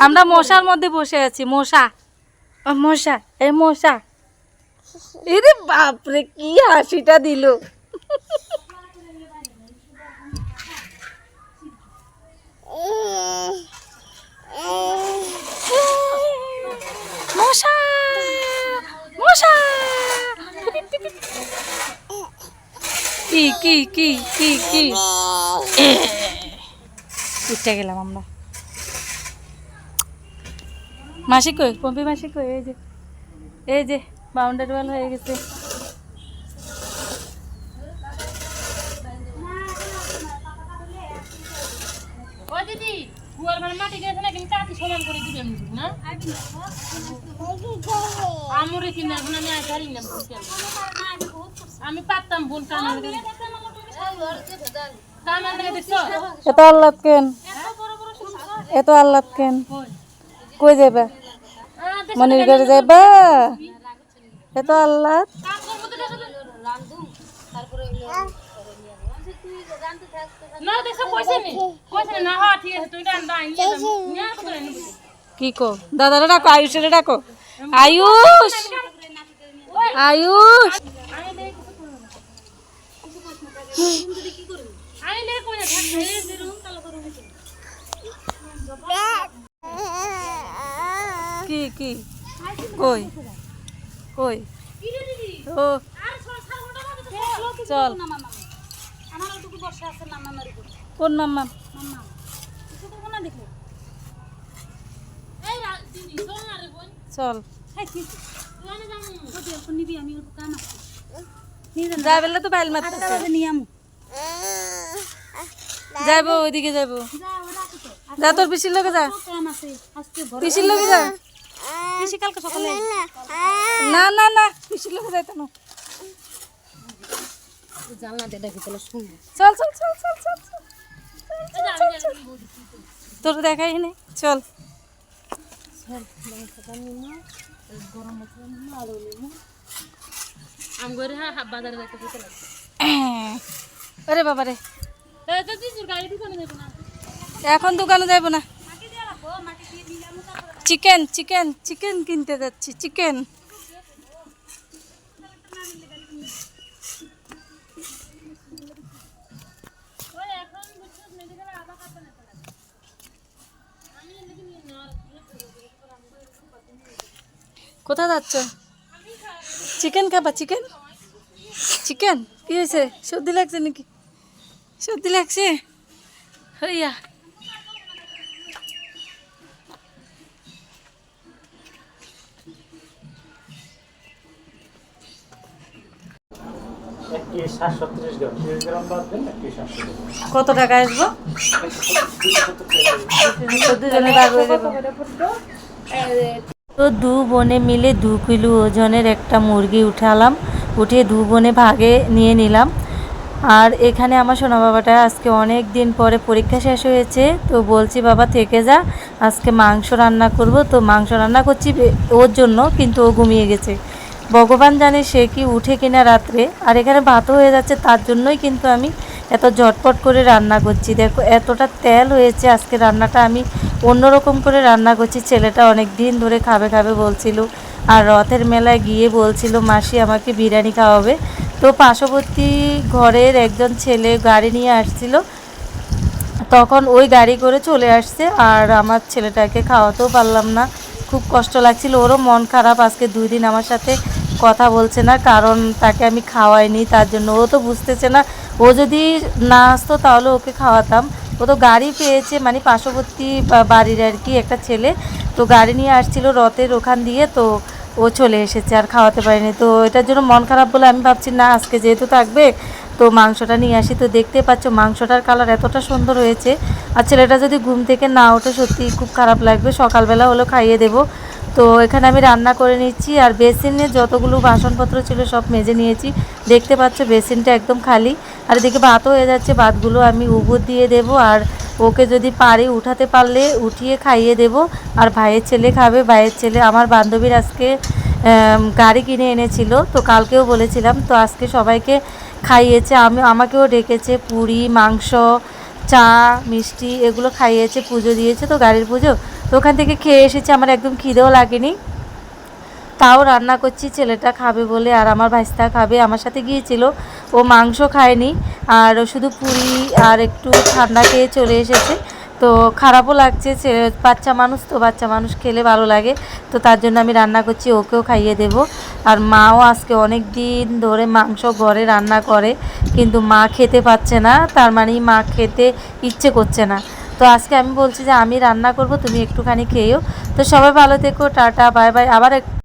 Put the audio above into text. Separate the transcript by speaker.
Speaker 1: আমরা মশার মধ্যে বসে আছি। মশা মশা এই মশা, এরে বাপরে কি হাসিটা দিল। মশা মশা কি কি কি কি কি উঠে গেলাম আমরা। মাসি কই, পম্পি মাসি কই? এই যে বাউন্ডারি ওয়াল হয়ে গেছে। আমি পারতাম বোন এত আল্লাহ কেন, এত আল্লাহ কেন? কই যাবা? মনির ঘরে যাবা? এত আল্লাহ কি কো? দাদারা ডাকো, আয়ুষের ডাকো। আয়ুষ আয়ুষ কি কি কই কই? ও চল। কোন মাম্মা? চল যাই বললে তো বাইল মারতেছে। যাইবো ওইদিকে যাইবো। যা তোর পিসির লগে যা, পিসির লগে যা। না না না পিসির লগে যাইতো না। চল চল চল চল চল তোর দেখাই নেই। চল আরে বাবা রে, এখন দোকানে যাইব না। চিকেন চিকেন চিকেন কিনতে যাচ্ছি। চিকেন কোথায় যাচ্ছ? চিকেন খাবা? চিকেন চিকেন কি হয়েছে? সর্দি লাগছে নাকি? সর্দি লাগছে হইয়া। কত টাকা আসবো? তো দু বোনে মিলে 2 কিলো ওজনের একটা মুরগি উঠালাম, উঠিয়ে 2 বোনে ভাগে নিয়ে নিলাম। আর এখানে আমার সোনা বাবাটা আজকে অনেক দিন পরে পরীক্ষা শেষ হয়েছে, তো বলছি বাবা থেকে যা, আজকে মাংস রান্না করব। তো মাংস রান্না করছি ওর জন্য, কিন্তু ও ঘুমিয়ে গেছে। ভগবান জানে সে কি উঠে কিনা রাত্রে। আর এখানে ভাতও হয়ে যাচ্ছে, তার জন্যই কিন্তু আমি এত ঝটপট করে রান্না করছি। দেখো এতটা তেল হয়েছে আজকে, রান্নাটা আমি অন্যরকম করে রান্না করছি। ছেলেটা অনেক দিন ধরে খাবে খাবে বলছিল, আর রথের মেলায় গিয়ে বলছিল মাসি আমাকে বিরিয়ানি খাওয়াবে। তো পার্শ্ববর্তী ঘরের একজন ছেলে গাড়ি নিয়ে আসছিল, তখন ওই গাড়ি করে চলে আসছে। আর আমার ছেলেটাকে খাওয়াতেও পারলাম না, খুব কষ্ট লাগছিল। ওরও মন খারাপ, আজকে 2 দিন আমার সাথে কথা বলছে না, কারণ তাকে আমি খাওয়াইনি। তার জন্য ও তো বুঝতেছে না, ও যদি না আসতো তাহলে ওকে খাওয়াতাম। ও তো গাড়ি পেয়েছে, মানে পার্শ্ববর্তী বাড়ির আর কি একটা ছেলে, তো গাড়ি নিয়ে আসছিল রথের ওখান দিয়ে, তো ও চলে এসেছে, আর খাওয়াতে পারিনি। তো এটার জন্য মন খারাপ বলে আমি ভাবছি না আজকে যেহেতু থাকবে তো মাংসটা নিয়ে আসি। তো দেখতে পাচ্ছ মাংসটার কালার এতটা সুন্দর হয়েছে। আর ছেলেটা যদি ঘুম থেকে না ওঠে সত্যি খুব খারাপ লাগবে, সকালবেলা হলেও খাইয়ে দেবো। তো এখানে আমি রান্না করে নিচ্ছি, আর বেসিনে যতগুলো বাসনপত্র ছিল সব মেজে নিয়েছি। দেখতে পাচ্ছ বেসিনটা একদম খালি। আর এদিকে ভাতও হয়ে যাচ্ছে, ভাতগুলো আমি উবুর দিয়ে দেবো। আর ওকে যদি পারি উঠাতে পারলে উঠিয়ে খাইয়ে দেব। আর ভাইয়ের ছেলে খাবে, ভাইয়ের ছেলে আমার বান্ধবীর আজকে গাড়ি কিনে এনেছিল, তো কালকেও বলেছিলাম, তো আজকে সবাইকে খাইয়েছে, আমাকেও ডেকেছে, পুরি মাংস চা মিষ্টি এগুলো খাইয়েছে, পুজো দিয়েছে তো গাড়ির পুজো, তো ওখান থেকে খেয়ে এসেছে, আমার একদম খিদেও লাগেনি, তাও রান্না করছি ছেলেটা খাবে বলে। আর আমার ভাইস্তা খাবে, আমার সাথে গিয়েছিল, ও মাংস খায়নি, আর ও শুধু পুরি আর একটু ঠান্ডা খেয়ে চলে এসেছে। তো খারাপও লাগছে, বাচ্চা মানুষ তো, বাচ্চা মানুষ খেলে ভালো লাগে, তো তার জন্য আমি রান্না করছি, ওকেও খাইয়ে দেব। আর মাও আজকে অনেক দিন ধরে মাংস ঘরে রান্না করে, কিন্তু মা খেতে পাচ্ছে না, তার মানে মা খেতে ইচ্ছে করছে না। তো আজকে আমি বলছি যে আমি রান্না করব, তুমি একটুখানি খেয়েও। তো সবাই ভালো থেকো, টাটা বাই বাই, আবার